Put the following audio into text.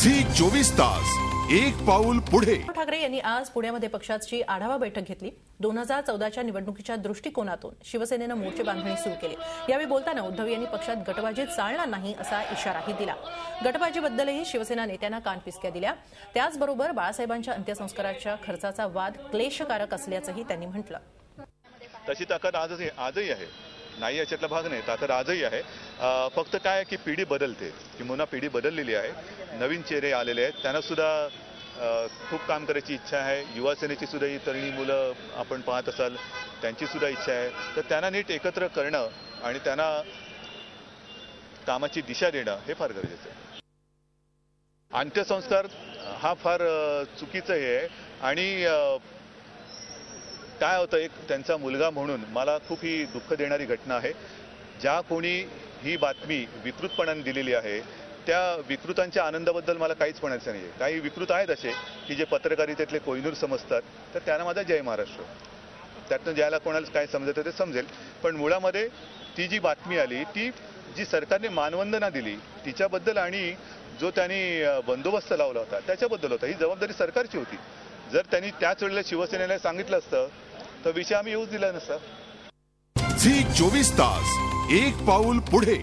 Zee 24 तास एक पाऊल पुढे। ठाकरे यांनी आज पुण्यामध्ये पक्षाची आढावा बैठक घेतली। 2014च्या निवडणुकीच्या दृष्टिकोनातून शिवसेनेनं मोर्चे बांधणी सुरू केली। यावेळी बोलताना उद्धव यांनी पक्षात गटबाजी चालणार नाही असा इशाराही दिला। गटबाजीबद्दलही शिवसेना नेत्यांना कानपिचक्या दिल्या। त्याचबरोबर बाळासाहेबांच्या अंत्यसंस्काराच्या खर्चाचा वाद क्लेशकारक असल्याचंही त्यांनी म्हटलं। तशी ताकद आजही आहे, नाही याच्यातला भाग नाही, ताकद आजही आहे। फक्त काय की पिढी बदलते, किंवा पिढी बदललेली आहे, नवीन चेहरे आलेले आहेत, त्यांना सुद्धा खूप काम करायची इच्छा आहे। युवा सेनेची सुद्धा ही तरुणी मुलं आपण पाहत असाल, त्यांची सुद्धा इच्छा आहे। तर त्यांना नीट एकत्र करणं आणि त्यांना कामाची दिशा देणं हे फार गरजेचं आहे। अंत्यसंस्कार हा फार चुकीचं आहे आणि काय होतं, एक त्यांचा मुलगा म्हणून मला खूप ही दुःख देणारी घटना आहे। ज्या कोणी ही बातमी विकृतपणाने दिलेली आहे त्या विकृतांच्या आनंदाबद्दल मला काहीच म्हणायचं नाही आहे। काही विकृत आहेत असे की जे पत्रकारितेतले कोहिनूर समजतात, तर त्यांना माझा जय महाराष्ट्र। त्यातनं ज्याला कोणाला काय समजतं ते समजेल, पण मुळामध्ये ती जी बातमी आली ती जी सरकारने मानवंदना दिली तिच्याबद्दल आणि जो त्यांनी बंदोबस्त लावला होता त्याच्याबद्दल होता। ही जबाबदारी सरकारची होती। जर त्यांनी त्याच वेळेला शिवसेनेला सांगितलं असतं तर विषय आम्ही येऊच दिला नसता। झी 24 तास एक पाऊल पुढे।